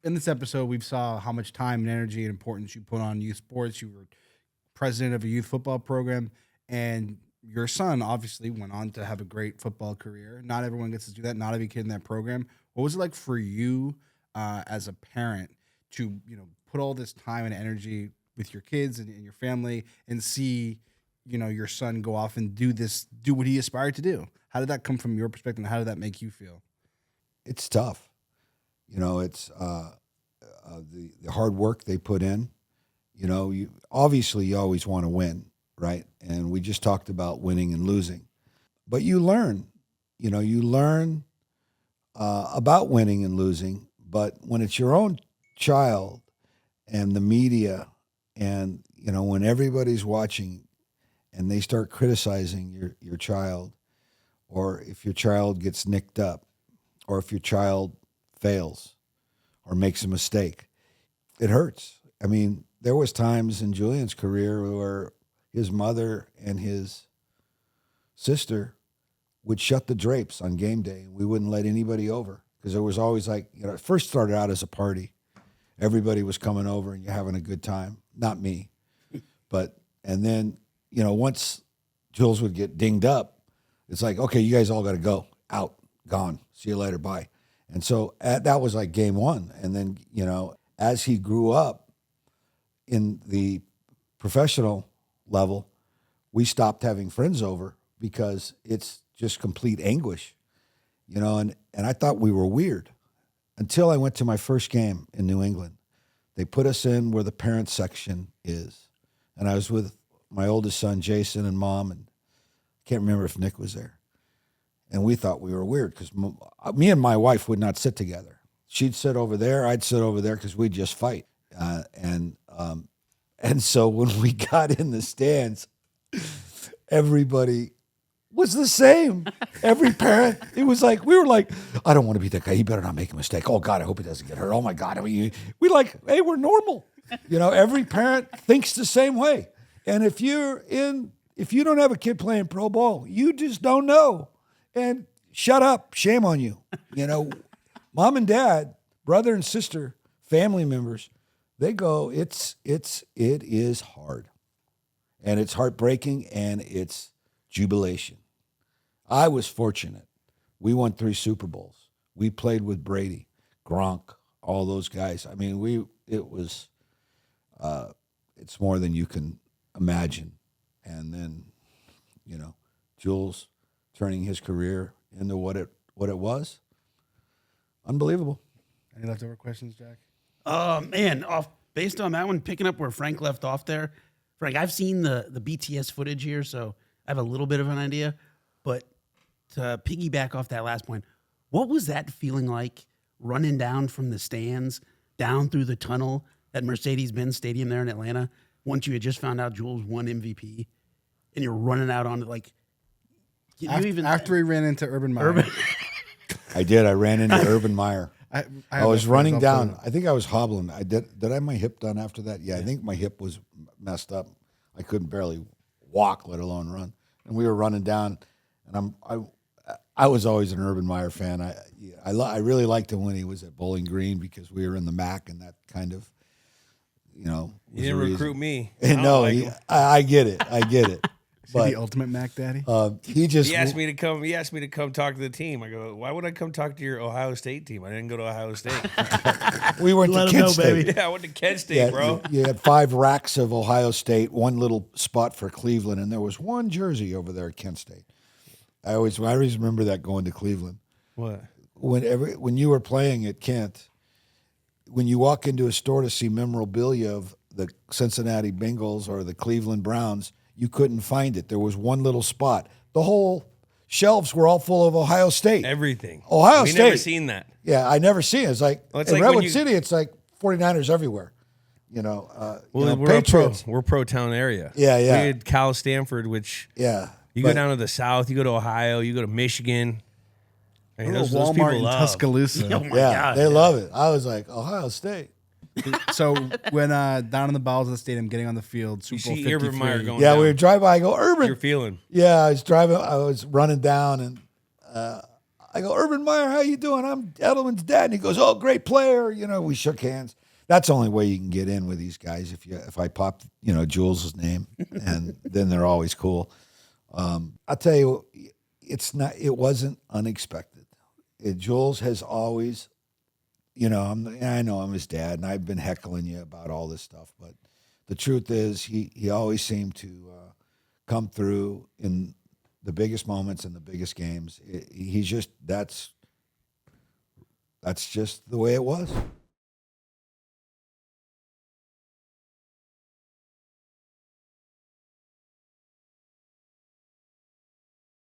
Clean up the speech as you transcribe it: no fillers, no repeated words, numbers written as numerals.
in this episode, we've saw how much time and energy and importance you put on youth sports. You were president of a youth football program, and your son obviously went on to have a great football career. Not everyone gets to do that. Not every kid in that program. What was it like for you as a parent to put all this time and energy with your kids and your family and see your son go off and do what he aspired to do? How did that come from your perspective, and how did that make you feel? It's tough. It's the hard work they put in. You obviously you always want to win, right? And we just talked about winning and losing, but you learn about winning and losing. But when it's your own child and the media, and when everybody's watching and they start criticizing your child, or if your child gets nicked up, or if your child fails or makes a mistake, it hurts. I mean, there was times in Julian's career where his mother and his sister would shut the drapes on game day. We wouldn't let anybody over because there was always it first started out as a party. Everybody was coming over and you're having a good time. Not me. And then, once Jules would get dinged up, it's like, okay, you guys all got to go. Out, gone. See you later, bye. And so that was like game one. And then, as he grew up in the professional level, we stopped having friends over because it's just complete anguish, and I thought we were weird until I went to my first game in New England. They put us in where the parent section is. And I was with my oldest son, Jason, and mom, and I can't remember if Nick was there. And we thought we were weird because me and my wife would not sit together. She'd sit over there, I'd sit over there because we'd just fight. And so when we got in the stands, everybody was the same. Every parent, it was like, we were like, I don't want to be that guy. He better not make a mistake. Oh God, I hope he doesn't get hurt. Oh my God. Hey, we're normal. Every parent thinks the same way. And if you don't have a kid playing pro ball, you just don't know. And shut up. Shame on you. Mom and dad, brother and sister, family members, they go, it is hard. And it's heartbreaking and it's jubilation. I was fortunate. We won 3 Super Bowls. We played with Brady, Gronk, all those guys. I mean, it's more than you can imagine. And then, Jules turning his career into what it was. Unbelievable. Any leftover questions, Jack? Man, based on that one, picking up where Frank left off there, Frank, I've seen the BTS footage here, so I have a little bit of an idea. But to piggyback off that last point, what was that feeling like running down from the stands, down through the tunnel at Mercedes-Benz Stadium there in Atlanta, once you had just found out Jules won MVP, and you're running out onto after he ran into Urban Meyer. I did. I ran into Urban Meyer. I was running down. I think I was hobbling. Did I have my hip done after that? Yeah, I think my hip was messed up. I couldn't barely walk, let alone run. And we were running down, and I was always an Urban Meyer fan. I really liked him when he was at Bowling Green because we were in the MAC, and that kind of, He didn't recruit me. No, I get it. But, the ultimate Mac Daddy. He asked me to come. He asked me to come talk to the team. I go, why would I come talk to your Ohio State team? I didn't go to Ohio State. We went to Kent State. Baby. Yeah, I went to Kent State, bro. You had 5 racks of Ohio State, 1 little spot for Cleveland, and there was 1 jersey over there at Kent State. I always remember that going to Cleveland. What? When you were playing at Kent, when you walk into a store to see memorabilia of the Cincinnati Bengals or the Cleveland Browns, you couldn't find it. There was 1 little spot. The whole shelves were all full of Ohio State. Everything. Ohio State. Never seen that. Yeah, I never seen it. It's like in Redwood City, it's like 49ers everywhere. We're pro town area. Yeah. We had Cal Stanford, which you go down to the south, you go to Ohio, you go to Michigan. I mean, those Walmart people in love. Tuscaloosa. Oh my God. They love it. I was like, Ohio State. So when down in the bowels of the stadium, getting on the field, Super Bowl 53. Urban Meyer going Yeah, down. we were driving by. I go, Urban. You're feeling. Yeah, I was running down, and I go, Urban Meyer, how you doing? I'm Edelman's dad. And he goes, oh, great player. You know, we shook hands. That's the only way you can get in with these guys. If I pop, Jules' name, and then they're always cool. I'll tell you, it wasn't unexpected. Jules has always, I know I'm his dad, and I've been heckling you about all this stuff, but the truth is he always seemed to come through in the biggest moments and the biggest games. He's just, that's just the way it was.